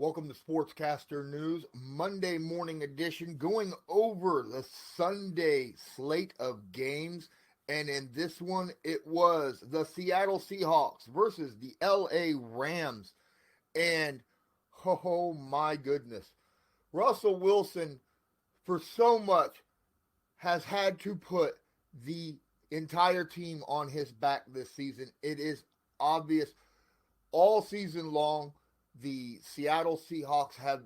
Welcome to Sportscaster News, Monday morning edition, going over the Sunday slate of games. And in this one, it was the Seattle Seahawks versus the LA Rams. And oh my goodness, Russell Wilson, for so much, has had to put the entire team on his back this season. It is obvious all season long the Seattle Seahawks have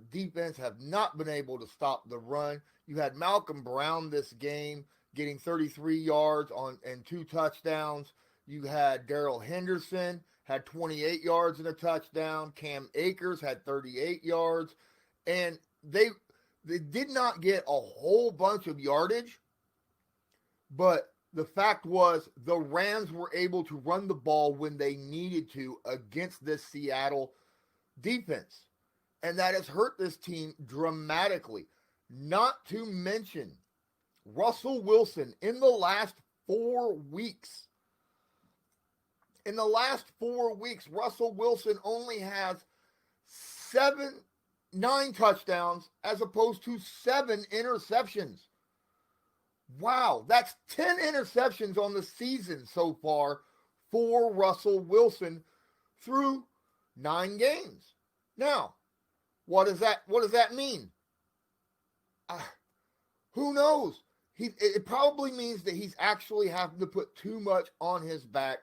not been able to stop the run. You had Malcolm Brown this game getting 33 yards and two touchdowns. You had Darrell Henderson had 28 yards and a touchdown. Cam Akers had 38 yards, and they did not get a whole bunch of yardage, but the fact was the Rams were able to run the ball when they needed to against this Seattle defense. And that has hurt this team dramatically. Not to mention Russell Wilson in the last 4 weeks. Russell Wilson only has 9 touchdowns as opposed to 7 interceptions. Wow, that's 10 interceptions on the season so far for Russell Wilson through 9 games. Now, what does that mean? Who knows? It probably means that he's actually having to put too much on his back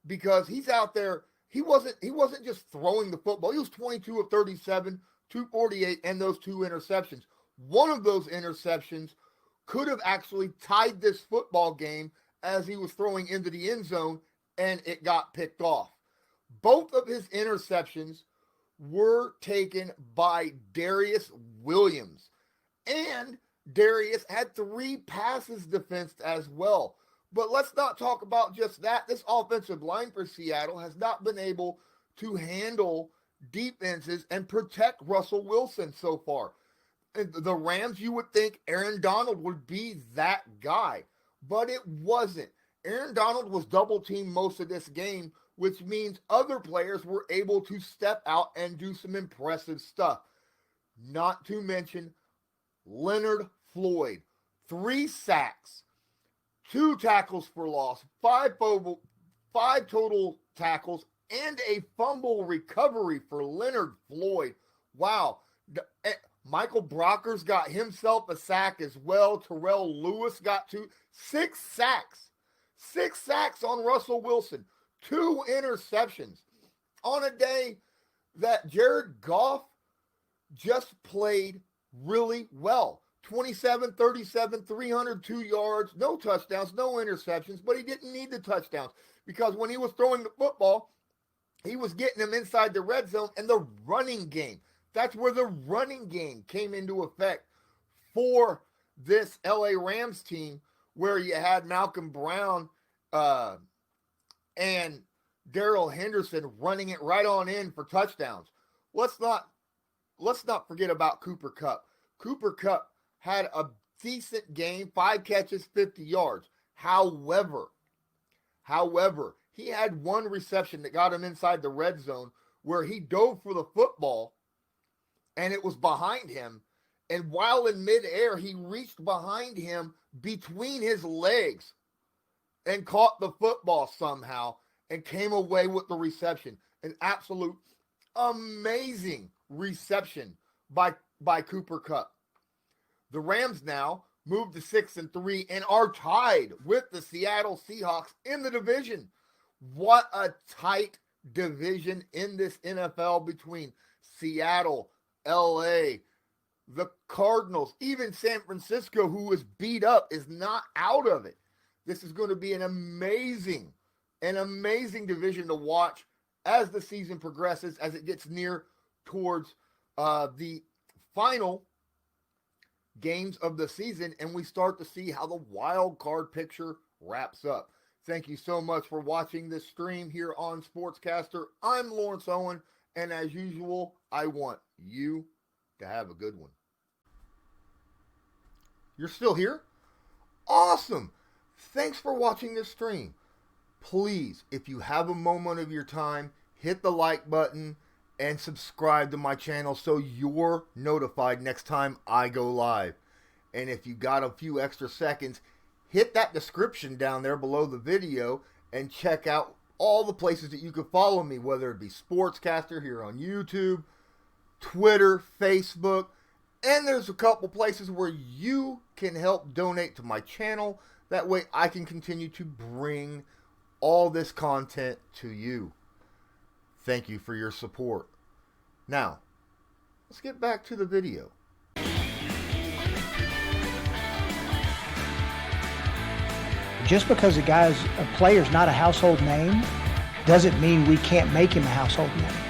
because he's out there. He wasn't just throwing the football. He was 22 of 37, 248, and those 2 interceptions. One of those interceptions could have actually tied this football game as he was throwing into the end zone, and it got picked off. Both of his interceptions were taken by Darious Williams. And Darius had 3 passes defensed as well. But let's not talk about just that. This offensive line for Seattle has not been able to handle defenses and protect Russell Wilson so far. The Rams, you would think Aaron Donald would be that guy, but it wasn't. Aaron Donald was double teamed most of this game, which means other players were able to step out and do some impressive stuff. Not to mention Leonard Floyd, 3 sacks, 2 tackles for loss, 5 total tackles, and a fumble recovery for Leonard Floyd. Wow. Michael Brockers got himself a sack as well. Terrell Lewis got 6 sacks. 6 sacks on Russell Wilson. 2 interceptions on a day that Jared Goff just played really well. 27, 37, 302 yards, no touchdowns, no interceptions, but he didn't need the touchdowns because when he was throwing the football, he was getting them inside the red zone and the running game. That's where the running game came into effect for this LA Rams team, where you had Malcolm Brown and Darrell Henderson running it right on in for touchdowns. Let's not forget about Cooper Kupp. Cooper Kupp had a decent game, 5 catches, 50 yards. However, he had 1 reception that got him inside the red zone where he dove for the football and it was behind him. And while in midair, he reached behind him between his legs and caught the football somehow and came away with the reception. An absolute amazing reception by Cooper Kupp. The Rams now move to 6-3 and are tied with the Seattle Seahawks in the division. What a tight division in this NFL between Seattle, LA, the Cardinals, even San Francisco, who was beat up, is not out of it. This is going to be an amazing division to watch as the season progresses, as it gets near towards the final games of the season, and we start to see how the wild card picture wraps up. Thank you so much for watching this stream here on Sportscaster. I'm Lawrence Owen, and as usual, I want you to have a good one. You're still here? Awesome! Thanks for watching this stream. Please, if you have a moment of your time, hit the like button and subscribe to my channel so you're notified next time I go live. And if you got a few extra seconds, hit that description down there below the video and check out all the places that you can follow me, whether it be Sportscaster here on YouTube, Twitter, Facebook, and there's a couple places where you can help donate to my channel. That way I can continue to bring all this content to you. Thank you for your support. Now, let's get back to the video. Just because a player's not a household name doesn't mean we can't make him a household name.